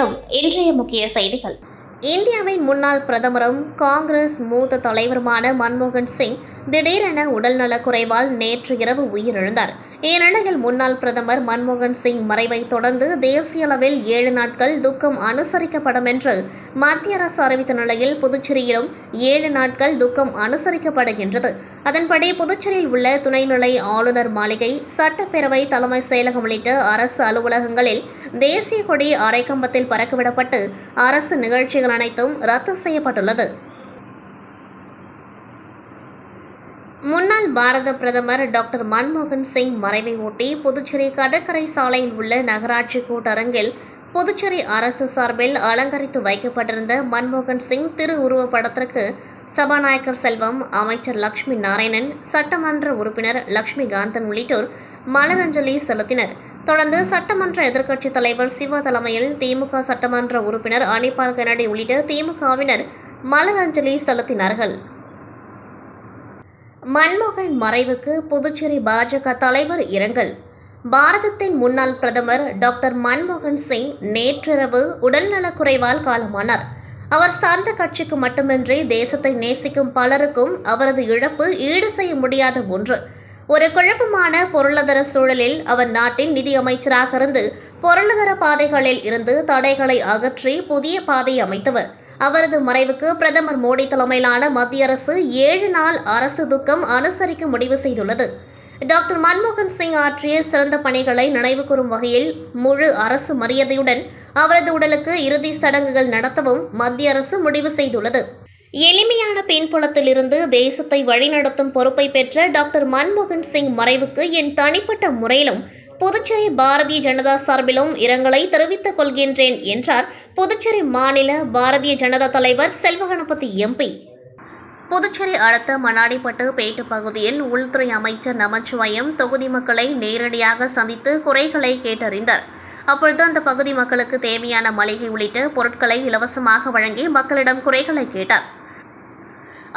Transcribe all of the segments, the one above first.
வணக்கம். இன்றைய முக்கிய செய்திகள். இந்தியாவின் முன்னாள் பிரதமரும் காங்கிரஸ் மூத்த தலைவருமான மன்மோகன் சிங் திடீரென உடல்நலக் குறைவால் நேற்று இரவு உயிரிழந்தார். இந்நிலையில் முன்னாள் பிரதமர் மன்மோகன் சிங் மறைவை தொடர்ந்து தேசிய அளவில் 7 நாட்கள் துக்கம் அனுசரிக்கப்படும் என்று மத்திய அரசு அறிவித்த நிலையில் புதுச்சேரியிலும் 7 நாட்கள் துக்கம் அனுசரிக்கப்படுகின்றது. அதன்படி புதுச்சேரியில் உள்ள துணைநிலை ஆளுநர் மாளிகை, சட்டப்பேரவை தலைமை செயலகம் உள்ளிட்ட அரசு அலுவலகங்களில் தேசிய கொடி அரைக்கம்பத்தில் பறக்கவிடப்பட்டு அரசு நிகழ்ச்சிகள் அனைத்தும் ரத்து செய்யப்பட்டுள்ளது. முன்னாள் பாரத பிரதமர் டாக்டர் மன்மோகன் சிங் மறைவை ஒட்டி புதுச்சேரி கடற்கரை சாலையில் உள்ள நகராட்சி கூட்டரங்கில் புதுச்சேரி அரசு சார்பில் அலங்கரித்து வைக்கப்பட்டிருந்த மன்மோகன் சிங் திருவுருவப் படத்திற்கு சபாநாயகர் செல்வம், அமைச்சர் லட்சுமி நாராயணன், சட்டமன்ற உறுப்பினர் லட்சுமி காந்தன் உள்ளிட்டோர் மலரஞ்சலி செலுத்தினர். தொடர்ந்து சட்டமன்ற எதிர்க்கட்சித் தலைவர் சிவா தலைமையில் திமுக சட்டமன்ற உறுப்பினர் அனிபால் கென்னடி உள்ளிட்ட திமுகவினர் மலரஞ்சலி செலுத்தினார்கள். மன்மோகன் மறைவுக்கு புதுச்சேரி பாஜக தலைவர் இரங்கல். பாரதத்தின் முன்னாள் பிரதமர் டாக்டர் மன்மோகன் சிங் நேற்றிரவு உடல்நலக்குறைவால் காலமானார். அவர் சார்ந்த கட்சிக்கு மட்டுமின்றி தேசத்தை நேசிக்கும் பலருக்கும் அவரது இழப்பு ஈடு செய்ய முடியாத ஒன்று. ஒரு குழப்பமான பொருளாதார சூழலில் அவர் நாட்டின் நிதி அமைச்சராக இருந்து பொருளாதார பாதைகளில் இருந்து தடைகளை அகற்றி புதிய பாதையை அமைத்தவர். அவரது மறைவுக்கு பிரதமர் மோடி தலைமையிலான மத்திய அரசு 7 நாள் அரசு துக்கம் அனுசரிக்க முடிவு செய்துள்ளது. டாக்டர் மன்மோகன் சிங் ஆற்றிய சிறந்த பணிகளை நினைவுகூரும் வகையில் முழு அரசு மரியாதையுடன் அவரது உடலுக்கு இறுதி சடங்குகள் நடத்தவும் மத்திய அரசு முடிவு செய்துள்ளது. எளிமையான பின்புலத்திலிருந்து தேசத்தை வழிநடத்தும் பொறுப்பை பெற்ற டாக்டர் மன்மோகன் சிங் மறைவுக்கு என் தனிப்பட்ட முறையிலும் புதுச்சேரி பாரதிய ஜனதா சார்பிலும் இரங்கலை தெரிவித்துக் கொள்கின்றேன் என்றார் புதுச்சேரி மாநில பாரதிய ஜனதா தலைவர் செல்வகணபதி எம்பி. புதுச்சேரி அடுத்த மண்ணாடிப்பட்டு பேட்டு பகுதியில் உள்துறை அமைச்சர் நமச்சிவாயம் தொகுதி மக்களை நேரடியாக சந்தித்து குறைகளை கேட்டறிந்தார். அப்பொழுது அந்த பகுதி மக்களுக்கு தேவையான மளிகை உள்ளிட்ட பொருட்களை இலவசமாக வழங்கி மக்களிடம் குறைகளை கேட்டார்.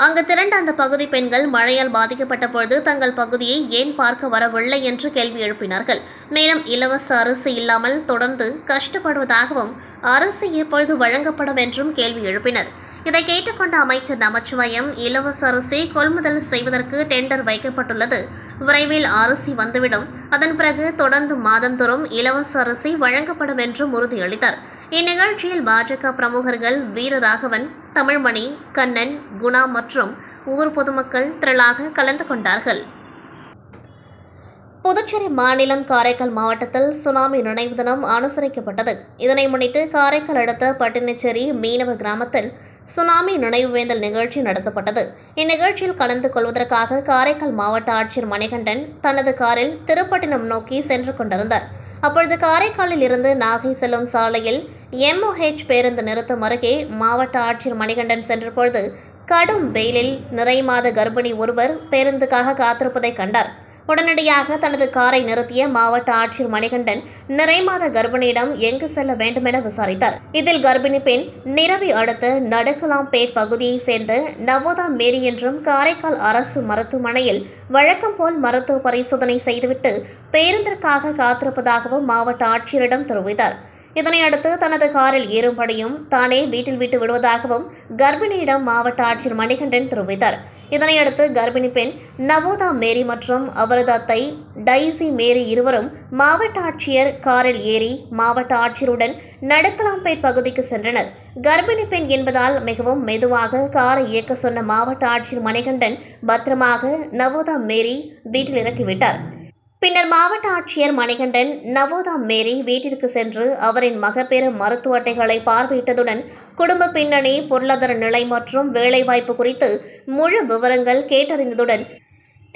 அங்கு திரண்ட அந்த பகுதி பெண்கள் மழையால் பாதிக்கப்பட்ட பொழுது தங்கள் பகுதியை ஏன் பார்க்க வரவில்லை என்று கேள்வி எழுப்பினார்கள். மேலும் இலவச அரிசி இல்லாமல் தொடர்ந்து கஷ்டப்படுவதாகவும் அரிசி எப்பொழுது வழங்கப்படும் என்றும் கேள்வி எழுப்பினர். இதை கேட்டுக்கொண்ட அமைச்சர் நமச்சிவாயம், இலவச அரிசி கொள்முதல் செய்வதற்கு டெண்டர் வைக்கப்பட்டுள்ளது, விரைவில் அரிசி வந்துவிடும், அதன் பிறகு தொடர்ந்து மாதந்தோறும் இலவச அரிசி வழங்கப்படும் என்றும் உறுதியளித்தார். இந்நிகழ்ச்சியில் பாஜக பிரமுகர்கள் வீரராகவன், தமிழ்மணி, கண்ணன், குணா மற்றும் ஊர் பொதுமக்கள் திரளாக கலந்து கொண்டார்கள். புதுச்சேரி மாநிலம் காரைக்கால் மாவட்டத்தில் சுனாமி நினைவு தினம் அனுசரிக்கப்பட்டது. இதனை முன்னிட்டு காரைக்கால் அடுத்த பட்டினச்சேரி மீனவ கிராமத்தில் சுனாமி நினைவுவேந்தல் நிகழ்ச்சி நடத்தப்பட்டது. இந்நிகழ்ச்சியில் கலந்து கொள்வதற்காக காரைக்கால் மாவட்ட ஆட்சியர் மணிகண்டன் தனது காரில் திருப்பட்டினம் நோக்கி சென்று கொண்டிருந்தார். அப்பொழுது காரைக்காலில் இருந்து நாகை செல்லும் சாலையில் MOH பேருந்து நிறுத்தம் அருகே மாவட்ட ஆட்சியர் மணிகண்டன் சென்றபொழுது கடும் வெயிலில் நிறைமாத கர்ப்பிணி ஒருவர் பேருந்துக்காக காத்திருப்பதை கண்டார். உடனடியாக தனது காரை நிறுத்திய மாவட்ட ஆட்சியர் மணிகண்டன் நிறைமாத கர்ப்பிணியிடம் எங்கு செல்ல வேண்டுமென விசாரித்தார். இதில் கர்ப்பிணி பெண் நிரவி அடுத்த நடுக்கலாம்பேட் பகுதியைச் சேர்ந்த நவோதா மேரி என்றும் காரைக்கால் அரசு மருத்துவமனையில் வழக்கம் போல் மருத்துவ பரிசோதனை செய்துவிட்டு பேருந்திற்காக காத்திருப்பதாகவும் மாவட்ட ஆட்சியரிடம் தெரிவித்தார். இதனையடுத்து தனது காரில் ஏறும்படியும் தானே வீட்டில் விட்டு விடுவதாகவும் கர்ப்பிணியிடம் மாவட்ட ஆட்சியர் மணிகண்டன் தெரிவித்தார். இதனையடுத்து கர்ப்பிணி பெண் நவோதா மேரி மற்றும் அவரது அத்தை டைசி மேரி இருவரும் மாவட்ட ஆட்சியர் காரில் ஏறி மாவட்ட ஆட்சியருடன் நடுக்கலாம்பேட் பகுதிக்கு சென்றனர். கர்ப்பிணி பெண் என்பதால் மிகவும் மெதுவாக காரை இயக்க சொன்ன மாவட்ட ஆட்சியர் மணிகண்டன் பத்திரமாக நவோதா மேரி வீட்டில் இறக்கிவிட்டார். பின்னர் மாவட்ட ஆட்சியர் மணிகண்டன் நவோதா மேரி வீட்டிற்கு சென்று அவரின் மகப்பேறு மருத்துவ அட்டைகளை பார்வையிட்டதுடன் குடும்ப பின்னணி, பொருளாதார நிலை மற்றும் வேலைவாய்ப்பு குறித்து முழு விவரங்கள் கேட்டறிந்ததுடன்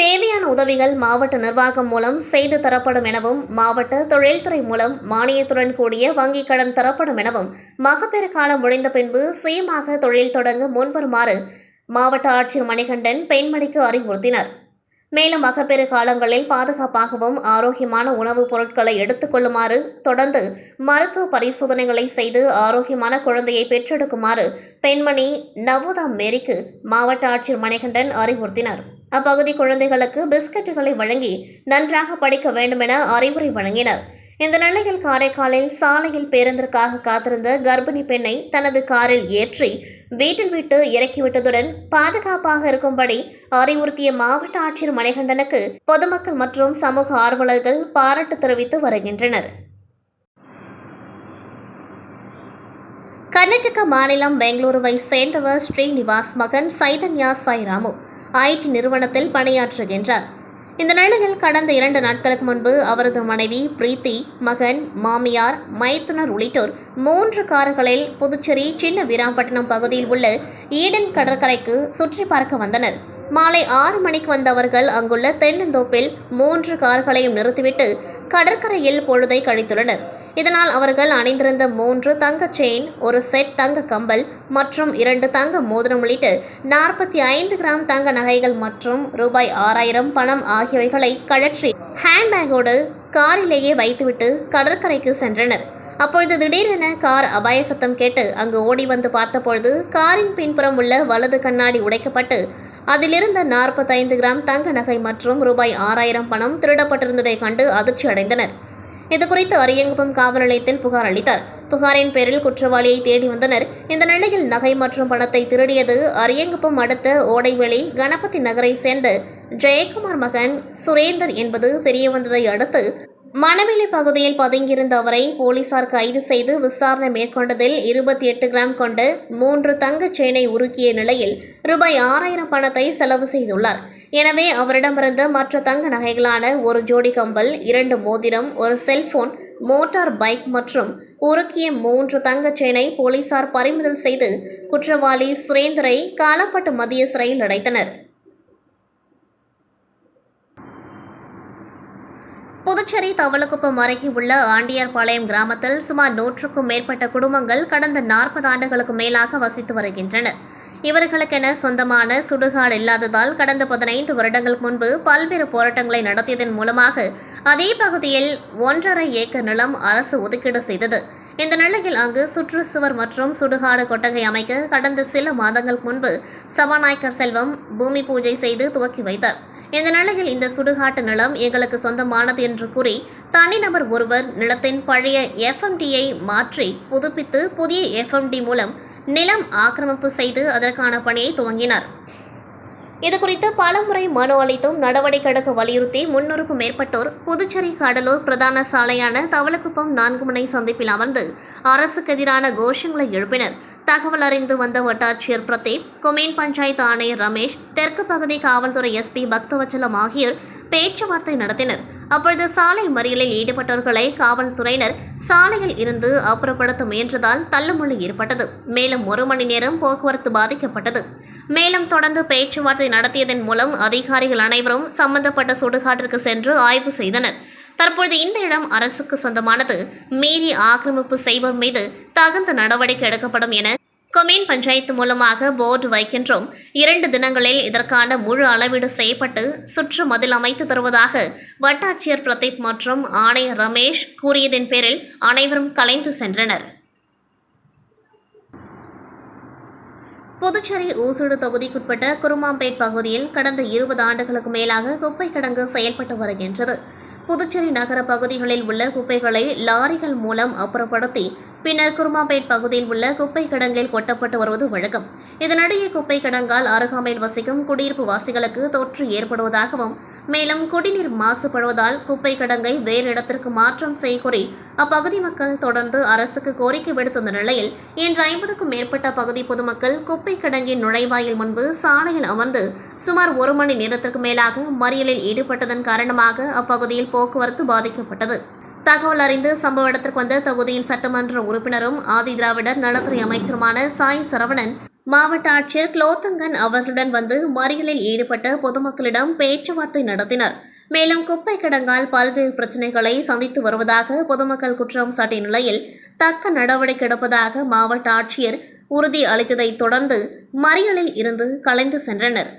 தேவையான உதவிகள் மாவட்ட நிர்வாகம் மூலம் செய்து தரப்படும் எனவும் மாவட்ட தொழில்துறை மூலம் மானியத்துடன் கூடிய வங்கிக் கடன் தரப்படும் எனவும் மகப்பேறு காலம் முடிந்த பின்பு சுயமாக தொழில் தொடங்க முன்வருமாறு மாவட்ட ஆட்சியர் மணிகண்டன் பெண்மணிக்கு அறிவுறுத்தினார். மேலும் மகப்பேறு காலங்களில் பாதுகாப்பாகவும் ஆரோக்கியமான உணவுப் பொருட்களை எடுத்துக் கொள்ளுமாறு, தொடர்ந்து மருத்துவ பரிசோதனைகளை செய்து ஆரோக்கியமான குழந்தையை பெற்றெடுக்குமாறு பெண்மணி நவோதா மேரிக்கு மாவட்ட ஆட்சியர் மணிகண்டன் அறிவுறுத்தினார். அப்பகுதி குழந்தைகளுக்கு பிஸ்கட்டுகளை வழங்கி நன்றாக படிக்க வேண்டும் என அறிவுரை வழங்கினர். இந்த நிலையில் காரைக்காலில் சாலையில் பேருந்திற்காக காத்திருந்த கர்ப்பிணி பெண்ணை தனது காரில் ஏற்றி வீட்டில் விட்டு இறக்கிவிட்டதுடன் பாதுகாப்பாக இருக்கும்படி அறிவுறுத்திய மாவட்ட ஆட்சியர் மணிகண்டனுக்கு பொதுமக்கள் மற்றும் சமூக ஆர்வலர்கள் பாராட்டு தெரிவித்து வருகின்றனர். கர்நாடக மாநிலம் பெங்களூருவை சேர்ந்தவர் ஸ்ரீனிவாஸ் மகன் சைதன்யா சாய்ராமு ஐடி நிறுவனத்தில் பணியாற்றுகின்றார். இந்த நிலையில் கடந்த 2 நாட்களுக்கு முன்பு அவரது மனைவி பிரீத்தி, மகன், மாமியார், மைத்துனர் உள்ளிட்டோர் 3 கார்களில் புதுச்சேரி சின்ன வீராம்பட்டினம் பகுதியில் உள்ள ஈடன் கடற்கரைக்கு சுற்றி பார்க்க வந்தனர். மாலை 6 மணிக்கு வந்த அவர்கள் அங்குள்ள தென்னந்தோப்பில் 3 கார்களையும் நிறுத்திவிட்டு கடற்கரையில் பொழுதை கழித்துள்ளனர். இதனால் அவர்கள் அணிந்திருந்த 3 தங்க செயின், ஒரு செட் தங்க கம்பல் மற்றும் 2 தங்க மோதிரம் உள்ளிட்ட 45 கிராம் தங்க நகைகள் மற்றும் ரூபாய் 6000 பணம் ஆகியவைகளை கழற்றி ஹேண்ட்பேக்கோடு காரிலேயே வைத்துவிட்டு கடற்கரைக்கு சென்றனர். அப்பொழுது திடீரென கார் அபாய சத்தம் கேட்டு அங்கு ஓடி வந்து பார்த்தபொழுது காரின் பின்புறம் உள்ள வலது கண்ணாடி உடைக்கப்பட்டு அதிலிருந்த 45 கிராம் தங்க நகை மற்றும் ரூபாய் 6000 பணம் திருடப்பட்டிருந்ததை கண்டு அதிர்ச்சி அடைந்தனர். இதுகுறித்து அரியங்குப்பம் காவல் நிலையத்தில் புகார் அளித்தார். புகாரின் பேரில் குற்றவாளியை தேடி வந்தனர். இந்த நிலையில் நகை மற்றும் பணத்தை திருடியது அரியங்குப்பம் அடுத்த ஓடைவெளி கணபதி நகரை சேர்ந்த ஜெயக்குமார் மகன் சுரேந்தர் என்பது தெரியவந்ததை அடுத்து மணவெளி பகுதியில் பதுங்கியிருந்த அவரை போலீசார் கைது செய்து விசாரணை மேற்கொண்டதில் 28 கிராம் கொண்ட 3 தங்க செயினை உருக்கிய நிலையில் ரூபாய் 6000 பணத்தை செலவு செய்துள்ளார். எனவே அவரிடமிருந்த மற்ற தங்க நகைகளான ஒரு ஜோடி கம்பல், 2 மோதிரம், ஒரு செல்போன், மோட்டார் பைக் மற்றும் உருக்கிய 3 தங்க செயினை போலீசார் பறிமுதல் செய்து குற்றவாளி சுரேந்தரை காலாப்பட்டு மத்திய சிறையில் அடைத்தனர். புதுச்சேரி தவளக்குப்பம் அருகே உள்ள ஆண்டியார்பாளையம் கிராமத்தில் சுமார் 100க்கும் மேற்பட்ட குடும்பங்கள் கடந்த 40 ஆண்டுகளுக்கு மேலாக வசித்து வருகின்றனர். இவர்களுக்கென சொந்தமான சுடுகாடு இல்லாததால் கடந்த 15 வருடங்களுக்கு முன்பு பல்வேறு போராட்டங்களை நடத்தியதன் மூலமாக அதே பகுதியில் 1.5 ஏக்கர் நிலம் அரசு ஒதுக்கீடு செய்தது. இந்த நிலையில் அங்கு சுற்றுச்சுவர் மற்றும் சுடுகாடு கொட்டகை அமைக்க கடந்த சில மாதங்களுக்கு முன்பு சபாநாயகர் செல்வம் பூமி பூஜை செய்து துவக்கி வைத்தார். இந்த நிலையில் இந்த சுடுகாட்டு நிலம் எங்களுக்கு சொந்தமானது என்று கூறி தனிநபர் ஒருவர் நிலத்தின் பழைய FMDயை மாற்றி புதுப்பித்து புதிய FMD மூலம் நிலம் ஆக்கிரமிப்பு செய்து அதற்கான பணியை துவங்கினார். இதுகுறித்து பலமுறை மனு அளித்தும் நடவடிக்கை எடுக்க வலியுறுத்தி 300க்கும் மேற்பட்டோர் புதுச்சேரி கடலூர் பிரதான சாலையான தவளக்குப்பம் 4 முனை சந்திப்பில் அமர்ந்து அரசுக்கு எதிரான கோஷங்களை எழுப்பினர். தகவல் அறிந்து வந்த வட்டாட்சியர் பிரதீப், கொமேன் பஞ்சாயத்து ஆணையர் ரமேஷ், தெற்கு பகுதி காவல்துறை SP பக்தவச்சலம் ஆகியோர் பேச்சுவார்த்தை நடத்தினர். அப்பொழுது சாலை மறியலில் ஈடுபட்டவர்களை காவல்துறையினர் சாலையில் இருந்து அப்புறப்படுத்த முயன்றதால் தள்ளுமுள்ளு ஏற்பட்டது. மேலும் 1 மணி நேரம் போக்குவரத்து பாதிக்கப்பட்டது. மேலும் தொடர்ந்து பேச்சுவார்த்தை நடத்தியதன் மூலம் அதிகாரிகள் அனைவரும் சம்பந்தப்பட்ட சுடுகாட்டிற்கு சென்று ஆய்வு செய்தனர். தற்பொழுது இந்த இடம் அரசுக்கு சொந்தமானது. மீறி ஆக்கிரமிப்பு செய்வோர் மீது தகுந்த நடவடிக்கை எடுக்கப்படும் என கொமேன் பஞ்சாயத்து மூலமாக போர்டு வைக்கின்றோம். 2 தினங்களில் இதற்கான முழு அளவீடு செய்யப்பட்டு சுற்று மதில் அமைத்து தருவதாக வட்டாட்சியர் பிரதீப் மற்றும் ஆணையர் ரமேஷ் கூறியதன் பேரில் அனைவரும் கலைந்து சென்றனர். புதுச்சேரி ஊசுடு தொகுதிக்குட்பட்ட குருமாம்பேட் பகுதியில் கடந்த 20 ஆண்டுகளுக்கு மேலாக குப்பை கிடங்கு செயல்பட்டு வருகின்றது. புதுச்சேரி நகர பகுதிகளில் உள்ள குப்பைகளை லாரிகள் மூலம் அப்புறப்படுத்தி பின்னர் குருமாம்பேட் பகுதியில் உள்ள குப்பை கிடங்கில் கொட்டப்பட்டு வருவது வழக்கம். இதனிடையே குப்பை கிடங்கால் அருகாமையில் வசிக்கும் குடியிருப்பு வாசிகளுக்கு தொற்று ஏற்படுவதாகவும் மேலும் குடிநீர் மாசுபடுவதால் குப்பை கிடங்கை வேறு இடத்திற்கு மாற்றம் செய்யக்கோரி அப்பகுதி மக்கள் தொடர்ந்து அரசுக்கு கோரிக்கை விடுத்துள்ள நிலையில் இன்று 50க்கும் மேற்பட்ட பகுதி பொதுமக்கள் குப்பை கிடங்கின் நுழைவாயில் முன்பு சாலையில் அமர்ந்து சுமார் 1 மணி நேரத்திற்கு மேலாக மறியலில் ஈடுபட்டதன் காரணமாக அப்பகுதியில் போக்குவரத்து பாதிக்கப்பட்டது. தகவல் அறிந்து சம்பவ இடத்திற்கு வந்த தொகுதியின் சட்டமன்ற உறுப்பினரும் ஆதி திராவிடர் நலத்துறை அமைச்சருமான சாய் சரவணன், மாவட்ட ஆட்சியர் குலோத்தங்கன் அவர்களுடன் வந்து மறியலில் ஈடுபட்ட பொதுமக்களிடம் பேச்சுவார்த்தை நடத்தினர். மேலும் குப்பை கிடங்கால் பல்வேறு பிரச்சினைகளை சந்தித்து வருவதாக பொதுமக்கள் குற்றம் சாட்டிய நிலையில் தக்க நடவடிக்கை எடுப்பதாக மாவட்ட ஆட்சியர் உறுதி அளித்ததைத் தொடர்ந்து மறியலில் இருந்து கலைந்து சென்றனர்.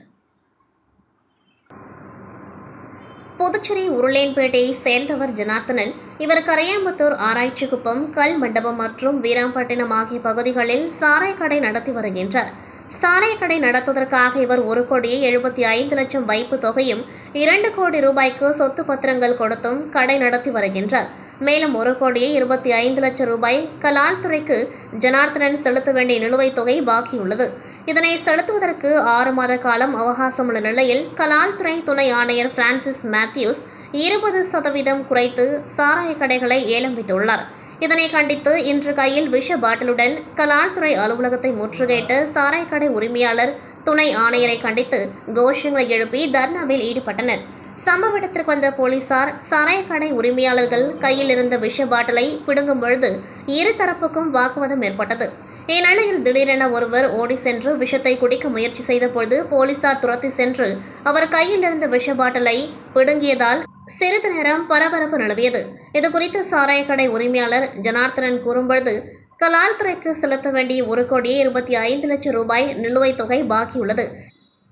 புதுச்சேரி உருளையன்பேட்டையை சேர்ந்தவர் ஜனார்த்தனன். இவர் கரையாம்புத்தூர், ஆராய்ச்சிக்குப்பம், கல் மண்டபம் மற்றும் வீராம்பட்டினம் ஆகிய பகுதிகளில் சாராய கடை நடத்தி வருகின்றார். சாராய கடை நடத்துவதற்காக இவர் 1,75,00,000 வைப்பு தொகையும் 2 கோடி ரூபாய்க்கு சொத்து பத்திரங்கள் கொடுத்தும் கடை நடத்தி வருகின்றார். மேலும் 1,25,00,000 ரூபாய் கலால் துறைக்கு ஜனார்த்தனன் செலுத்த வேண்டிய நிலுவைத் தொகை பாக்கியுள்ளது. இதனை செலுத்துவதற்கு 6 மாத காலம் அவகாசம் உள்ள நிலையில் கலால் துறை துணை ஆணையர் பிரான்சிஸ் மேத்யூஸ் 20% குறைத்து சாராய கடைகளை ஏலம் விட்டுள்ளார். இதனை கண்டித்து இன்று கையில் விஷ பாட்டிலுடன் கலால் துறை அலுவலகத்தை முற்றுகையிட்ட சாராய கடை உரிமையாளர் துணை ஆணையரை கண்டித்து கோஷங்களை எழுப்பி தர்ணாவில் ஈடுபட்டனர். சம்பவ இடத்திற்கு வந்த போலீசார் சாராய கடை உரிமையாளர்கள் கையில் இருந்த விஷ பாட்டிலை பிடுங்கும் பொழுது இரு தரப்புக்கும் வாக்குவாதம் ஏற்பட்டது. இந்நிலையில் திடீரென ஒருவர் ஓடி சென்று விஷத்தை குடிக்க முயற்சி செய்தபோது போலீசார் துரத்தி சென்று அவர் கையில் இருந்த விஷ பாட்டிலை பிடுங்கியதால் சிறிது நேரம் பரபரப்பு நிலவியது. இதுகுறித்து சாராய கடை உரிமையாளர் ஜனார்த்தனன் கூறும்பொழுது, கலால் துறைக்கு செலுத்த வேண்டிய 1,25,00,000 ரூபாய் நிலுவைத் தொகை பாக்கியுள்ளது.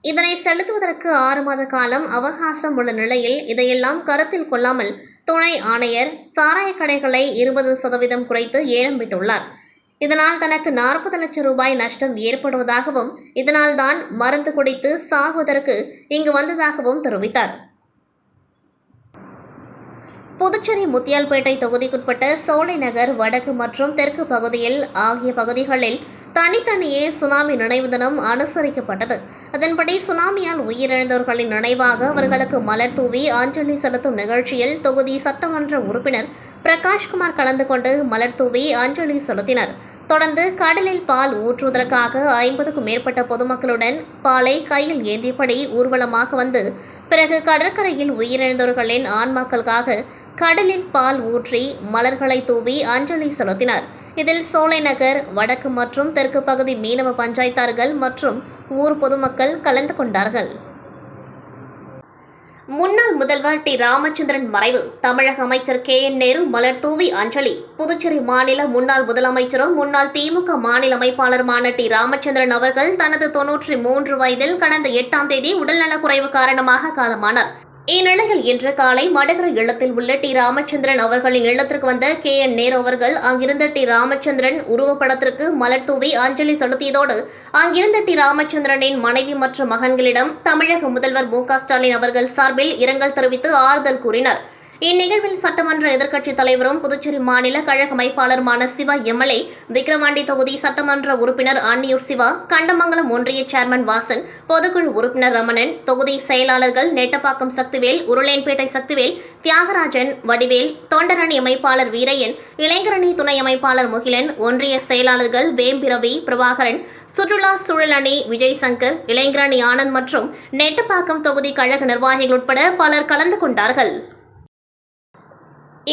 இதனை செலுத்துவதற்கு 6 மாத காலம் அவகாசம் உள்ள நிலையில் இதையெல்லாம் கருத்தில் கொள்ளாமல் துணை ஆணையர் சாராய கடைகளை 20% குறைத்து ஏலம் விட்டுள்ளார். இதனால் தனக்கு 40 லட்சம் ரூபாய் நஷ்டம் ஏற்படுவதாகவும் இதனால் தான் மருந்து குடித்து சாகுவதற்கு இங்கு வந்ததாகவும் தெரிவித்தார். புதுச்சேரி முத்தியால்பேட்டை தொகுதிக்குட்பட்ட சோலைநகர் வடக்கு மற்றும் தெற்கு பகுதியில் ஆகிய பகுதிகளில் தனித்தனியே சுனாமி நினைவு தினம் அனுசரிக்கப்பட்டது. அதன்படி சுனாமியால் உயிரிழந்தவர்களின் நினைவாக அவர்களுக்கு மலர் தூவி அஞ்சலி செலுத்தும் நிகழ்ச்சியில் தொகுதி சட்டமன்ற உறுப்பினர் பிரகாஷ்குமார் கலந்து கொண்டு மலர் தூவி அஞ்சலி செலுத்தினர். தொடர்ந்து கடலில் பால் ஊற்றுவதற்காக 50க்கும் மேற்பட்ட பொதுமக்களுடன் பாலை கையில் ஏந்தியபடி ஊர்வலமாக வந்து பிறகு கடற்கரையில் உயிரிழந்தவர்களின் ஆன்மாக்களுக்காக கடலில் பால் ஊற்றி மலர்களை தூவி அஞ்சலி செலுத்தினர். இதில் சோலைநகர் வடக்கு மற்றும் தெற்கு பகுதி மீனவ பஞ்சாயத்தார்கள் மற்றும் ஊர் பொதுமக்கள் கலந்து கொண்டார்கள். முன்னாள் முதல்வர் டி. ராமச்சந்திரன் மறைவு தமிழக அமைச்சர் KN நேரு மலர் தூவி அஞ்சலி. புதுச்சேரி மாநில முன்னாள் முதலமைச்சரும் முன்னாள் திமுக மாநில அமைப்பாளருமான டி. ராமச்சந்திரன் அவர்கள் தனது 93 வயதில் கடந்த 8ஆம் தேதி உடல்நலக்குறைவு காரணமாக காலமானார். இந்நிலையில் இன்று காலை மடகரை இல்லத்தில் உள்ள டி. ராமச்சந்திரன் அவர்களின் இல்லத்திற்கு வந்த KN நேரு அவர்கள் அங்கிருந்த டி. ராமச்சந்திரன் உருவப்படத்திற்கு மலர் தூவி அஞ்சலி செலுத்தியதோடு அங்கிருந்த டி. ராமச்சந்திரனின் மனைவி மற்றும் மகன்களிடம் தமிழக முதல்வர் மு.க. ஸ்டாலின் அவர்கள் சார்பில் இரங்கல் தெரிவித்து ஆறுதல் கூறினார். இந்நிகழ்வில் சட்டமன்ற எதிர்க்கட்சித் தலைவரும் புதுச்சேரி மாநில கழக அமைப்பாளருமான சிவா MLA, விக்கிரவாண்டி தொகுதி சட்டமன்ற உறுப்பினர் அன்னியூர் சிவா, கண்டமங்கலம் ஒன்றிய சேர்மன் வாசன், பொதுக்குழு உறுப்பினர் ரமணன், தொகுதி செயலாளர்கள் நெட்டப்பாக்கம் சக்திவேல், உருளையன்பேட்டை சக்திவேல், தியாகராஜன், வடிவேல், தொண்டரணி அமைப்பாளர் வீரையன், இளைஞரணி துணை அமைப்பாளர் முகிலன், ஒன்றிய செயலாளர்கள் வேம்பிரவி, பிரபாகரன், சுற்றுலா சூழல் அணி விஜய் சங்கர், இளைஞரணி ஆனந்த் மற்றும் நெட்டப்பாக்கம் தொகுதி கழக நிர்வாகிகள் உட்பட பலர் கலந்து கொண்டார்கள்.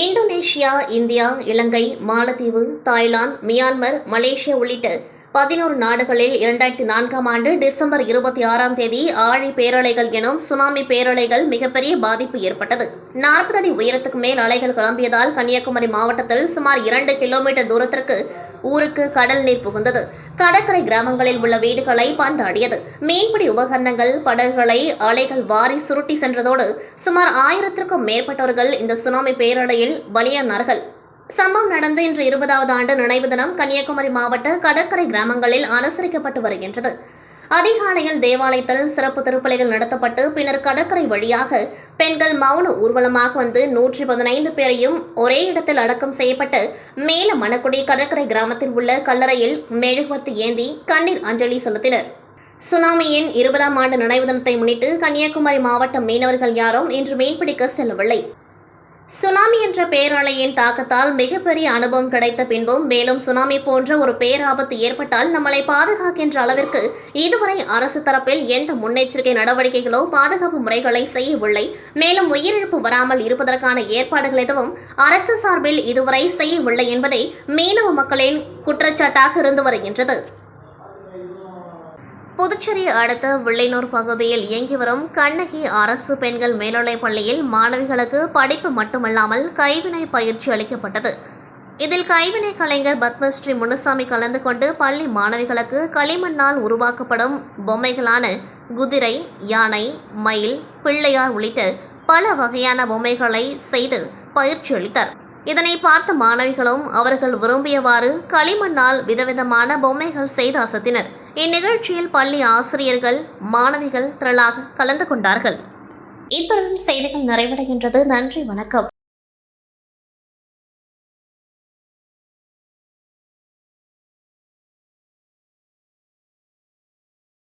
இந்தோனேஷியா, இந்தியா, இலங்கை, மாலத்தீவு, தாய்லாந்து, மியான்மர், மலேசியா உள்ளிட்ட 11 நாடுகளில் 2004ஆம் ஆண்டு டிசம்பர் 26ஆம் தேதி ஆழி பேரலைகள் எனும் சுனாமி பேரலைகள் மிகப்பெரிய பாதிப்பு ஏற்பட்டது. 40 அடி உயரத்துக்கு மேல் அலைகள் கிளம்பியதால் கன்னியாகுமரி மாவட்டத்தில் சுமார் 2 கிலோமீட்டர் தூரத்திற்கு ஊருக்கு கடல் நீர் புகுந்தது. கடற்கரை கிராமங்களில் உள்ள வீடுகளை பந்தாடியது. மீன்பிடி உபகரணங்கள், படகுகளை அலைகள் வாரி சுருட்டி சென்றதோடு சுமார் 1000க்கும் மேற்பட்டவர்கள் இந்த சுனாமி பேரலையில் பலியானார்கள். சம்பவம் நடந்து இன்று 20வது ஆண்டு நினைவு தினம் கன்னியாகுமரி மாவட்ட கடற்கரை கிராமங்களில் அனுசரிக்கப்பட்டு வருகின்றது. அதிகாலையில் தேவாலயத்தில் சிறப்பு திருப்பலிகள் நடத்தப்பட்டு பின்னர் கடற்கரை வழியாக பெண்கள் மௌன ஊர்வலமாக வந்து 115 பேரையும் ஒரே இடத்தில் அடக்கம் செய்யப்பட்டு மேல மணக்குடி கடற்கரை கிராமத்தில் உள்ள கல்லறையில் மெழுகுவர்த்தி ஏந்தி கண்ணீர் அஞ்சலி செலுத்தினர். சுனாமியின் 20ஆம் ஆண்டு நினைவு தினத்தை முன்னிட்டு கன்னியாகுமரி மாவட்ட மீனவர்கள் யாரும் இன்று மீன்பிடிக்க செல்லவில்லை. சுனாமி என்ற பேரலையின் தாக்கத்தால் மிகப்பெரிய அனுபவம் கிடைத்த பின்பும் மேலும் சுனாமி போன்ற ஒரு பேராபத்து ஏற்பட்டால் நம்மளை பாதுகாக்கின்ற அளவிற்கு இதுவரை அரசு தரப்பில் எந்த முன்னெச்சரிக்கை நடவடிக்கைகளோ பாதுகாப்பு முறைகளை செய்யவில்லை. மேலும் உயிரிழப்பு வராமல் இருப்பதற்கான ஏற்பாடுகள் எதுவும் அரசு சார்பில் இதுவரை செய்யவில்லை என்பதே மீனவ மக்களின் குற்றச்சாட்டாக இருந்து வருகின்றது. புதுச்சேரி அடுத்த வில்லையனூர் பகுதியில் இயங்கி வரும் கண்ணகி அரசு பெண்கள் மேல்நிலைப் பள்ளியில் மாணவிகளுக்கு படிப்பு மட்டுமல்லாமல் கைவினை பயிற்சி அளிக்கப்பட்டது. இதில் கைவினை கலைஞர் பத்மஸ்ரீ முனுசாமி கலந்து கொண்டு பள்ளி மாணவிகளுக்கு களிமண்ணால் உருவாக்கப்படும் பொம்மைகளான குதிரை, யானை, மயில், பிள்ளையார் உள்ளிட்ட பல வகையான பொம்மைகளை செய்து பயிற்சி அளித்தார். இதனை பார்த்த மாணவிகளும் அவர்கள் விரும்பியவாறு களிமண்ணால் விதவிதமான பொம்மைகள் செய்து அசத்தினர். இந்நிகழ்ச்சியில் பள்ளி ஆசிரியர்கள், மாணவிகள் திரளாக கலந்து கொண்டார்கள். இத்துடன் செய்திகள் நிறைவடைகின்றது. நன்றி, வணக்கம்.